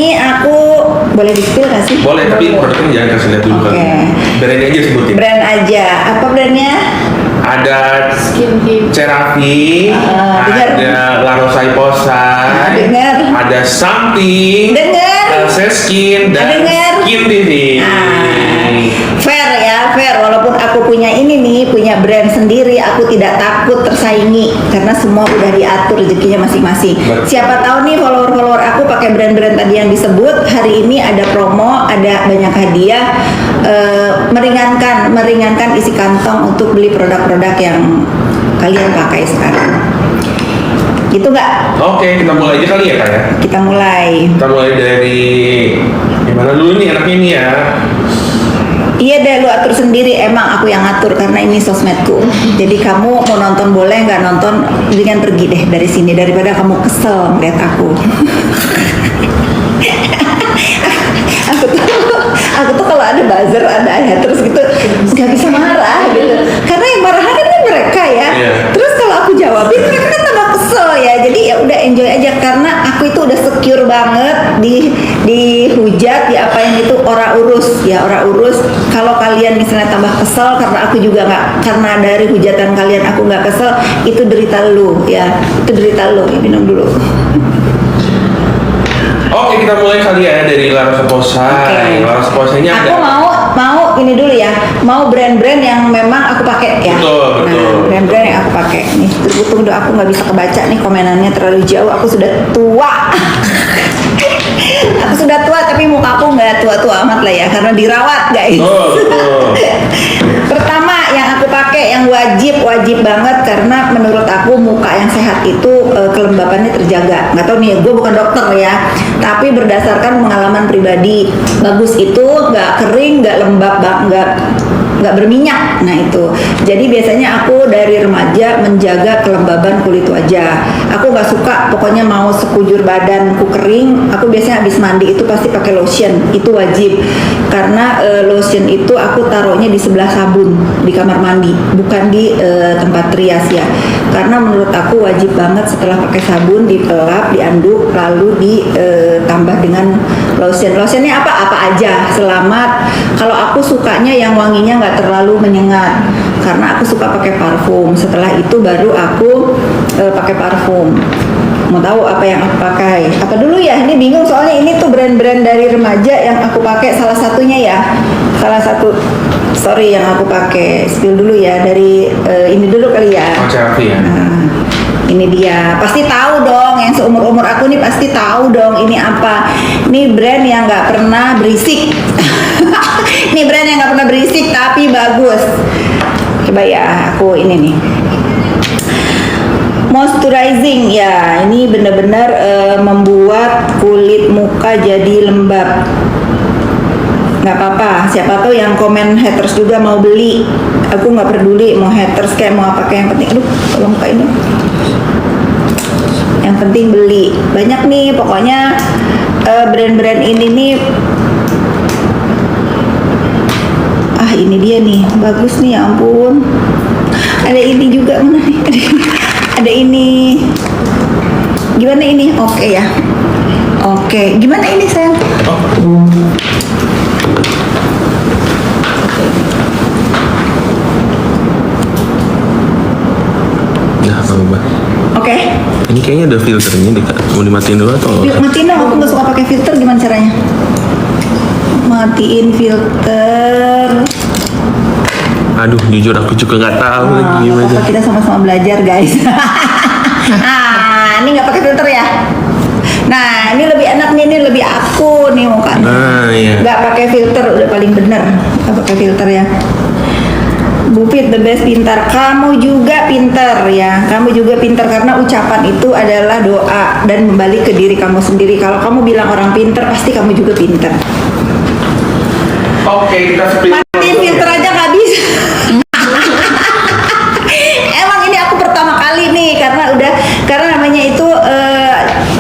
Ini aku boleh di-spill nggak sih? Boleh, tapi produknya jangan kasih lihat dulu. Oke. Brandnya aja sebutin. Brand aja. Apa brandnya? Ada Skin Cerave, dengar. ada La Rosa-Posay, Dengar. ada Something, Dengar. Skin, dan Dengar. Skin TV. Fair ya, fair. Walaupun aku punya ini nih, punya brand sendiri, aku tidak takut tersaingi karena semua udah diatur rezekinya masing-masing. Betul. Siapa tahu nih follower-follower aku pakai brand-brand tadi yang disebut, hari ini ada promo, ada banyak hadiah, meringankan isi kantong untuk beli produk-produk yang kalian pakai sekarang. Gitu nggak? Oke, kita mulai aja kali ya, Kak ya. Kita mulai. Kita mulai dari gimana dulu nih enaknya nih ya. Iya deh, lu atur sendiri. Emang aku yang atur karena ini sosmedku. Jadi kamu mau nonton boleh, nggak nonton dengan pergi deh dari sini daripada kamu kesel melihat aku. aku tuh kalau ada buzzer, ada haters gitu nggak bisa marah gitu. Karena yang marah kan mereka ya. Iya. Terus kalau aku jawabin mereka kan tambah kesel ya. Jadi ya udah enjoy aja karena aku itu udah secure banget dihujat, diapain itu ora urus ya, ora urus. Kalau kalian misalnya tambah kesel karena aku juga nggak, karena dari hujatan kalian aku nggak kesel, itu derita lu ya, itu derita lu. Ya, minum dulu. Oke, kita mulai kali ya dari La Rosa-Posay. Oke. La Rosa-Posaynya Aku ada. mau ini dulu ya, mau brand-brand yang memang aku pakai ya. Betul, betul. Nah, brand-brand yang aku pakai. Nih, tunggu aku nggak bisa kebaca nih komenannya terlalu jauh. Aku sudah tua. Aku sudah tua tapi muka aku nggak tua-tua amat lah ya karena dirawat guys. Betul. Pertama yang aku pakai yang wajib banget karena menurut aku muka yang sehat itu kelembapannya terjaga. Nggak tahu nih, gue bukan dokter ya, tapi berdasarkan pengalaman pribadi, bagus itu nggak kering, nggak lembab, nggak berminyak. Nah itu, jadi biasanya aku dari remaja menjaga kelembaban kulit wajah. Aku nggak suka, pokoknya mau sekujur badanku kering, aku biasanya habis mandi itu pasti pakai lotion, itu wajib. Karena lotion itu aku taruhnya di sebelah sabun di kamar mandi, bukan di tempat rias ya. Karena menurut aku wajib banget setelah pakai sabun dipelap, dianduk, lalu ditambah dengan lotion. Lotionnya apa aja, selamat. Kalau aku sukanya yang wanginya nggak terlalu menyengat, karena aku suka pakai parfum. Setelah itu baru aku pakai parfum. Mau tahu apa yang aku pakai? Apa dulu ya? Ini bingung soalnya ini tuh brand-brand dari remaja yang aku pakai. Salah satunya ya, salah satu sorry yang aku pakai. Spill dulu ya dari ini dulu kali ya. Oh, Cerave ya. Nah, ini dia, pasti tahu dong, yang seumur-umur aku nih pasti tahu dong ini apa. Ini brand yang nggak pernah berisik. Ini brand yang nggak pernah berisik tapi bagus. Coba ya, aku ini nih. Moisturizing ya, ini benar-benar membuat kulit muka jadi lembab. Nggak apa-apa, siapa tahu yang komen haters juga mau beli. Aku nggak peduli mau haters kayak mau apa, kayak yang penting, aduh tolong buka ini. Yang penting beli. Banyak nih pokoknya brand-brand ini nih. Ah ini dia nih, bagus nih ya ampun. Ada ini juga, mana nih? Ada ini. Gimana ini? Oke ya. Oke, gimana ini sayang? Nah, apa? Oke. Ini kayaknya ada filternya deh, Kak. Mau dimatiin dulu atau Yuk matiin dong, aku nggak suka pakai filter, gimana caranya? Matiin filter. Aduh, jujur aku juga nggak tahu lagi gimana. Apa kita sama-sama belajar guys. Ini nggak pakai filter ya. Nah ini lebih enak nih, ini lebih aku nih mukanya. Nah, iya. Nggak pakai filter udah paling bener. Nggak pakai filter ya. Bu Fit the best, pintar. Kamu juga pintar ya. Kamu juga pintar karena ucapan itu adalah doa dan kembali ke diri kamu sendiri. Kalau kamu bilang orang pintar, pasti kamu juga pintar. Oke, kita split. Matiin filter aja nggak bisa. Emang ini aku pertama kali nih karena namanya itu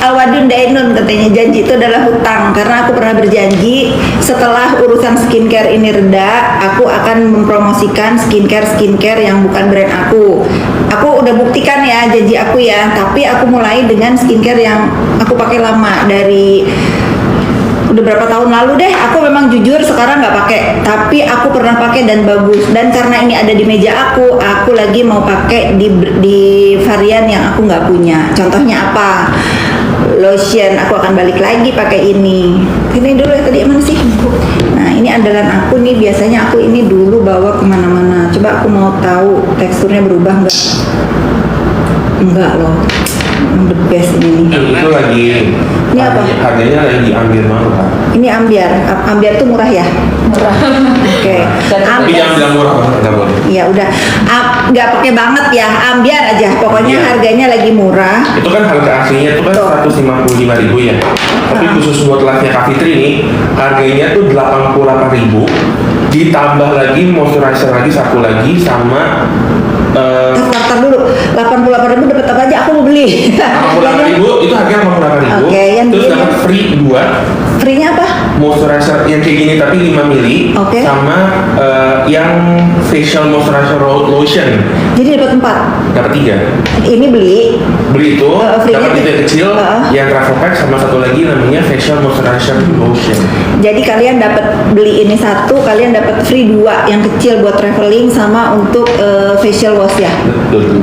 Alwadun Dainun, katanya janji itu adalah hutang. Karena aku pernah berjanji setelah urusan skincare ini reda, aku akan mempromosikan skincare yang bukan brand aku. Aku udah buktikan ya janji aku ya, tapi aku mulai dengan skincare yang aku pakai lama dari udah berapa tahun lalu deh. Aku memang jujur sekarang nggak pakai, tapi aku pernah pakai dan bagus. Dan karena ini ada di meja aku lagi mau pakai di varian yang aku nggak punya. Contohnya apa? Lotion. Aku akan balik lagi pakai ini. Ini dulu ya, tadi mana sih? Nah ini andalan aku nih. Biasanya aku ini dulu bawa kemana-mana. Coba aku mau tahu teksturnya berubah nggak? Enggak loh. The best ini nih. Itu lagi. Ini apa? Harganya lagi ambil banget kan. Ini ambiar. Ambiar tuh murah ya? Murah. Oke. Tapi jangan bilang murah banget, nggak boleh. Ya udah, nggak pakai banget ya, ambiar aja. Pokoknya Iya. harganya lagi murah. Itu kan harga aslinya itu kan Tuh. 155.000 ya. Tapi khusus buat live-nya Kak Fitri ini harganya tuh 88.000. Ditambah lagi moisturizer lagi satu lagi sama Tar dulu, 88.000 dapat apa aja? Aku mau beli. 88.000 itu harganya 88.000. Oke, yang terus ini- dapat free 2 Free-nya apa? moisturizer yang kayak gini tapi 5 mili Oke. sama yang facial moisturizer lotion Jadi dapat 4. dapat 3. Ini beli. Beli itu Free-nya dapat itu yang kecil yang travel pack sama satu lagi namanya facial moisturizer lotion. Jadi kalian dapat beli ini satu, kalian dapat free 2 yang kecil buat traveling sama untuk facial wash ya. Betul.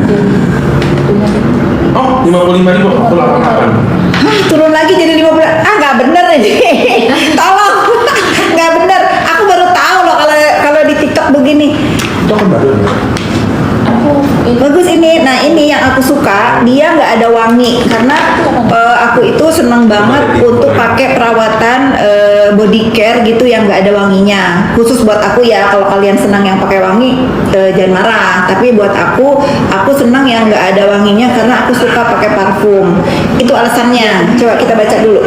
Oh, 55.000 aku 88. Hah, turun lagi jadi 50. Nggak bener ini. Tolong. Nggak bener. Aku baru tahu loh kalau di TikTok begini. Itu kan baru. Aku ini Bagus ini. Nah ini yang aku suka, dia nggak ada wangi karena aku itu seneng banget untuk pakai perawatan body care gitu yang nggak ada wanginya. Khusus buat aku ya. Kalau kalian senang yang pakai wangi, jangan marah. Tapi buat aku senang yang nggak ada wanginya karena aku suka pakai parfum. Itu alasannya. Coba kita baca dulu.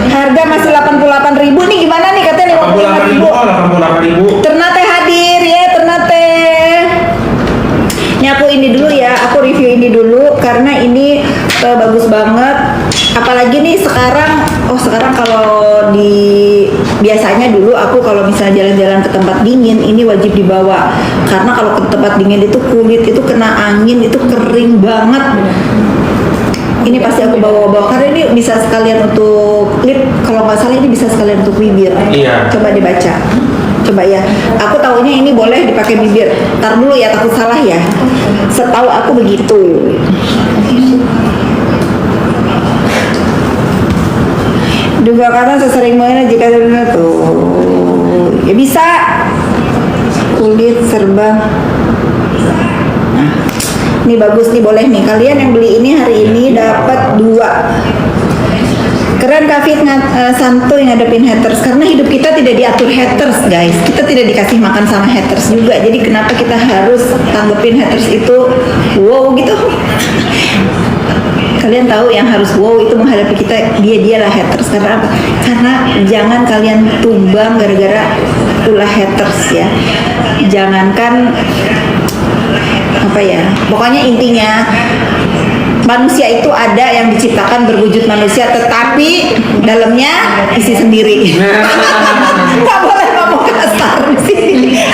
Harga masih 88.000 nih, gimana nih katanya 88.000, 55.000. 88.000. Ternate hadir ya, Ternate. Ini aku ini dulu ya, aku review ini dulu karena ini bagus banget. Apalagi nih sekarang, sekarang kalau biasanya dulu aku kalau misalnya jalan-jalan ke tempat dingin ini wajib dibawa karena kalau ke tempat dingin itu kulit itu kena angin itu kering banget. Ini pasti aku bawa-bawa karena ini bisa sekalian untuk lip, kalau nggak salah ini bisa sekalian untuk bibir. Iya. Coba dibaca. Coba ya. Aku taunya ini boleh dipakai bibir. Ntar dulu ya, takut salah ya. Setahu aku begitu. Juga karena sesering mungkin jika tuh ya bisa kulit serba. Nah, ini bagus nih, boleh nih. Kalian yang beli ini hari ini dapat 2. Keren Kak Fit, santuy ngadepin haters karena hidup kita tidak diatur haters guys, kita tidak dikasih makan sama haters juga, jadi kenapa kita harus tanggepin haters itu wow gitu. Kalian tahu yang harus wow itu menghadapi kita, dialah haters. Karena apa? Karena jangan kalian tumbang gara-gara ulah haters ya. Jangankan apa ya, pokoknya intinya manusia itu ada yang diciptakan berwujud manusia, tetapi dalamnya isi sendiri. Nggak boleh ngomong kasar di sini.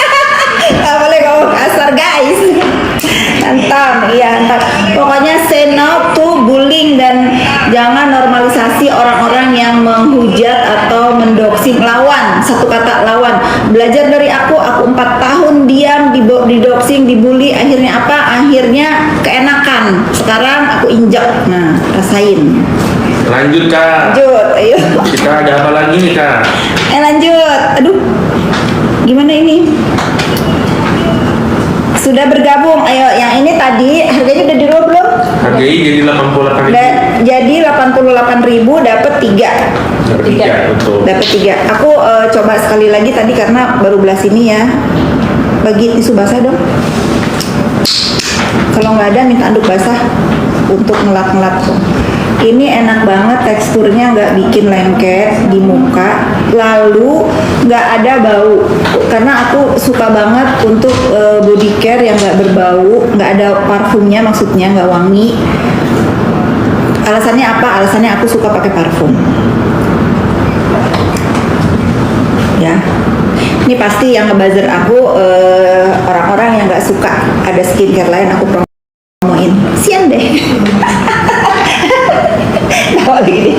Nggak boleh ngomong kasar guys. Hantam, iya hantam. Pokoknya say no to bullying dan jangan normalisasi orang-orang yang menghujat atau mendoxing. Lawan, satu kata lawan. Belajar dari aku 4 tahun diam, didoxing, dibully. Akhirnya apa? Akhirnya keenakan. Sekarang aku injak. Nah, rasain. Lanjut Kak. Lanjut, ayo. Kita ada apa lagi nih Kak? Lanjut. Aduh, gimana ini? Sudah bergabung. Ayo, yang ini tadi harganya udah di roll belum? Harganya jadi 88.000. Jadi 88.000 dapat 3. Dapat 3, betul. Dapat 3. Aku coba sekali lagi tadi karena baru belas ini ya. Bagi tisu basah dong. Kalau nggak ada minta anduk basah untuk ngelap-ngelap tuh. Ini enak banget, teksturnya nggak bikin lengket di muka, lalu nggak ada bau. Karena aku suka banget untuk body care yang nggak berbau, nggak ada parfumnya, maksudnya nggak wangi. Alasannya apa? Alasannya aku suka pakai parfum. Ya, ini pasti yang ngebuzzer aku orang-orang yang nggak suka ada skincare lain aku promoin. Sian deh. Tahu gini,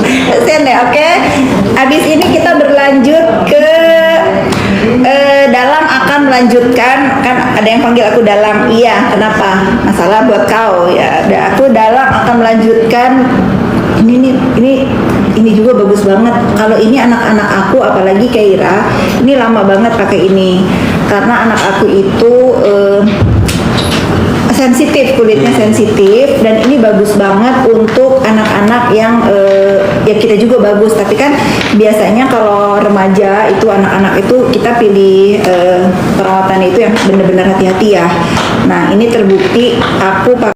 ya, oke. Abis ini kita berlanjut ke Dalang akan melanjutkan, kan ada yang panggil aku Dalang. Iya, kenapa? Masalah buat kau ya. Aku Dalang akan melanjutkan ini juga bagus banget. Kalau ini anak-anak aku, apalagi Keira, ini lama banget pakai ini karena anak aku itu sensitif, kulitnya sensitif, dan ini bagus banget untuk anak-anak yang ya kita juga bagus, tapi kan biasanya kalau remaja itu anak-anak itu kita pilih perawatan itu yang benar-benar hati-hati ya. Nah ini terbukti aku pakai